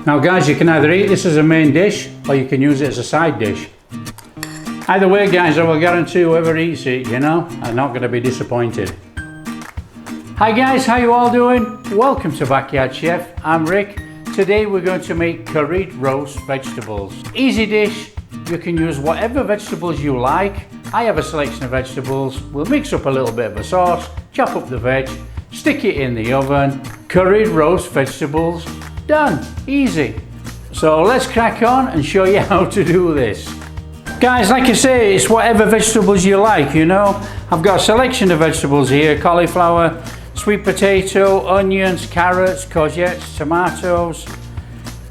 Now guys, you can either eat this as a main dish or you can use it as a side dish. Either way guys, I will guarantee whoever eats it, you know, are not going to be disappointed. Hi guys, how you all doing? Welcome to Backyard Chef, I'm Rick. Today we're going to make curried roast vegetables. Easy dish, you can use whatever vegetables you like. I have a selection of vegetables. We'll mix up a little bit of a sauce, chop up the veg, stick it in the oven. Curried roast vegetables, done, easy. So let's crack on and show you how to do this. Guys, like I say, it's whatever vegetables you like, you know. I've got a selection of vegetables here: cauliflower, sweet potato, onions, carrots, courgettes, tomatoes,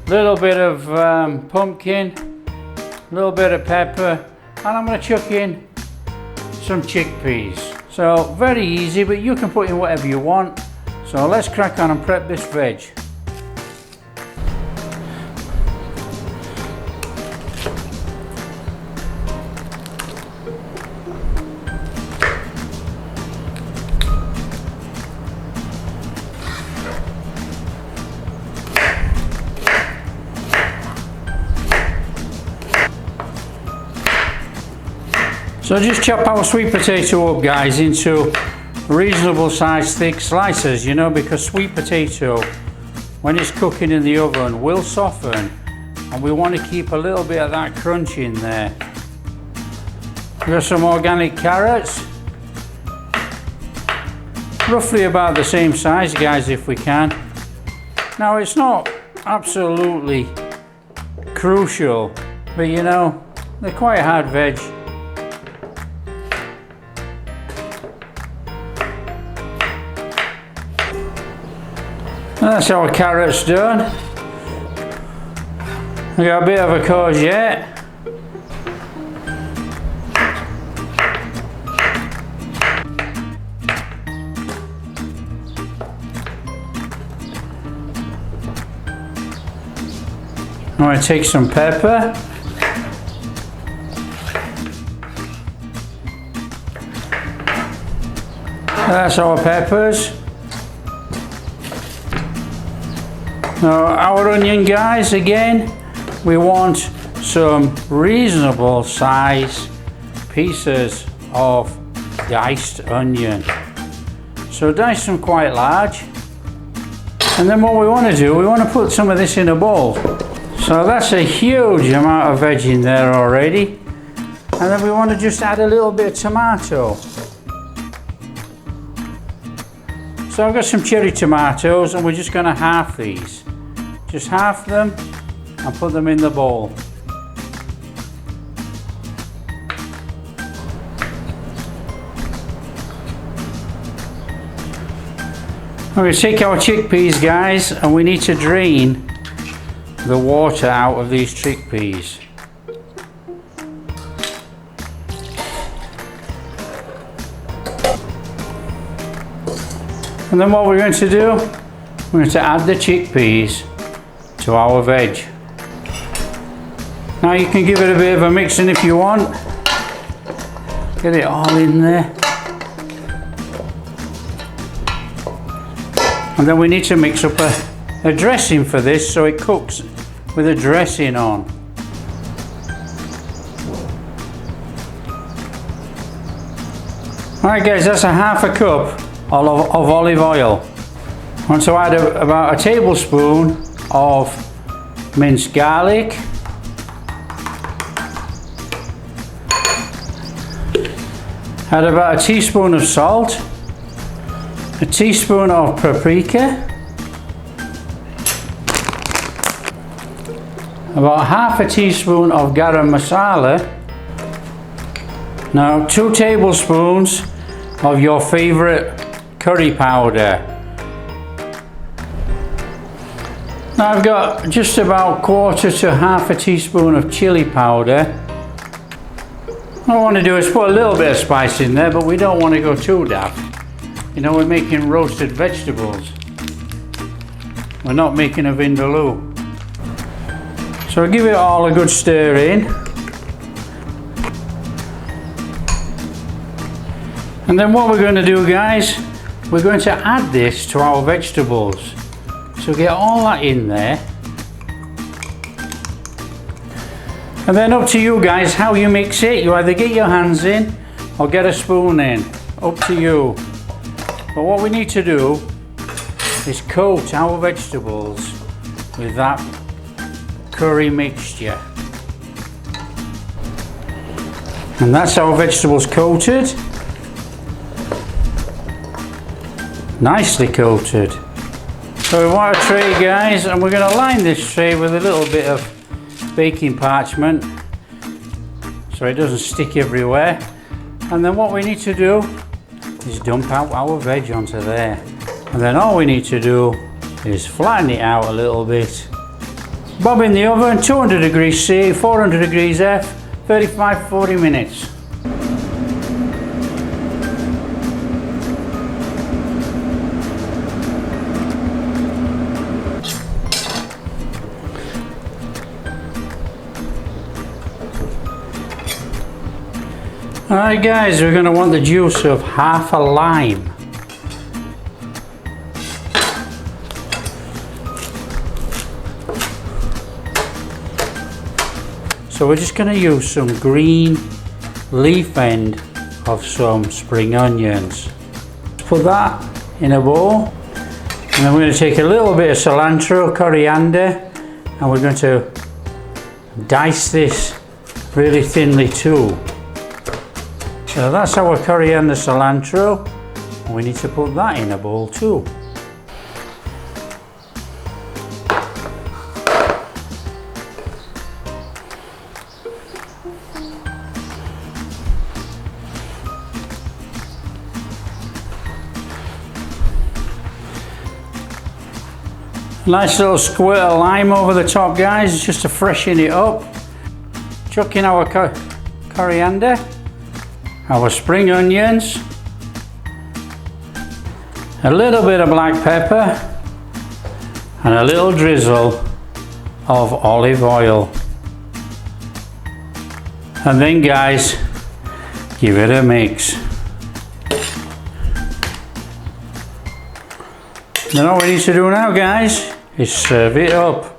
a little bit of pumpkin, a little bit of pepper, and I'm going to chuck in some chickpeas. So very easy, but you can put in whatever you want. So let's crack on and prep this veg. So just chop our sweet potato up, guys, into reasonable sized thick slices, you know, because sweet potato, when it's cooking in the oven, will soften, and we want to keep a little bit of that crunch in there. We've got some organic carrots, roughly about the same size, guys, if we can. Now it's not absolutely crucial, but you know, they're quite hard veg. That's our carrots done. We got a bit of a courgette. I'm going to take some pepper. That's our peppers. Now our onion, guys, again, we want some reasonable size pieces of diced onion. So dice them quite large. And then what we want to do, we want to put some of this in a bowl. So that's a huge amount of veg in there already. And then we want to just add a little bit of tomato. So I've got some cherry tomatoes and we're just going to half these. Just half them and put them in the bowl. I'm going to take our chickpeas, guys, and we need to drain the water out of these chickpeas. And then what we're going to do, we're going to add the chickpeas to our veg. Now you can give it a bit of a mixing if you want. Get it all in there. And then we need to mix up a dressing for this so it cooks with a dressing on. Alright guys, that's a half a cup of olive oil. I want to add about a tablespoon of minced garlic, add about a teaspoon of salt, a teaspoon of paprika, about half a teaspoon of garam masala. Now 2 tablespoons of your favourite curry powder. Now I've got just about 1/4 to half a teaspoon of chili powder. What I want to do is put a little bit of spice in there, but we don't want to go too daft. You know, we're making roasted vegetables. We're not making a vindaloo. So give it all a good stir in. And then what we're going to do, guys, we're going to add this to our vegetables. So get all that in there. And then up to you guys how you mix it. You either get your hands in or get a spoon in. Up to you. But what we need to do is coat our vegetables with that curry mixture. And that's our vegetables coated. Nicely coated. So we want a tray, guys, and we're going to line this tray with a little bit of baking parchment so it doesn't stick everywhere. And then what we need to do is dump out our veg onto there. And then all we need to do is flatten it out a little bit. Bob in the oven, 200 degrees C, 400 degrees F, 35-40 minutes. Alright guys, we're going to want the juice of half a lime. So we're just going to use some green leaf end of some spring onions. Put that in a bowl, and then we're going to take a little bit of cilantro, coriander, and we're going to dice this really thinly too. So that's our coriander, cilantro. We need to put that in a bowl too. Nice little squirt of lime over the top, guys, just to freshen it up. Chuck in our coriander, our spring onions, a little bit of black pepper, and a little drizzle of olive oil. And then, guys, give it a mix. Then all we need to do now, guys, is serve it up.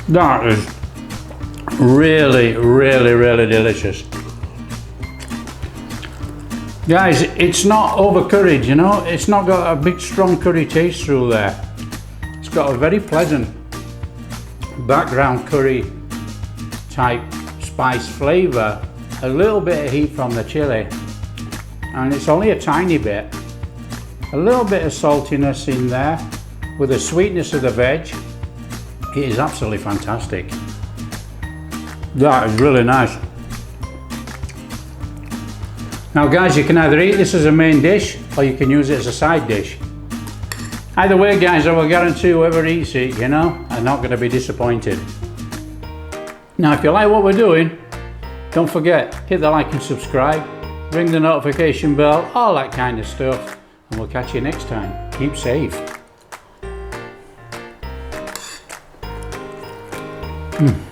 That is really, really, really delicious. Guys, it's not over curried, you know, it's not got a big strong curry taste through there. It's got a very pleasant background curry type spice flavour, a little bit of heat from the chilli, and it's only a tiny bit. A little bit of saltiness in there with the sweetness of the veg. It is absolutely fantastic. That is really nice. Now guys, you can either eat this as a main dish or you can use it as a side dish. Either way, guys, I will guarantee whoever eats it, you know, are not going to be disappointed. Now if you like what we're doing, don't forget, hit the like and subscribe, ring the notification bell, all that kind of stuff, and we'll catch you next time. Keep safe. Mm.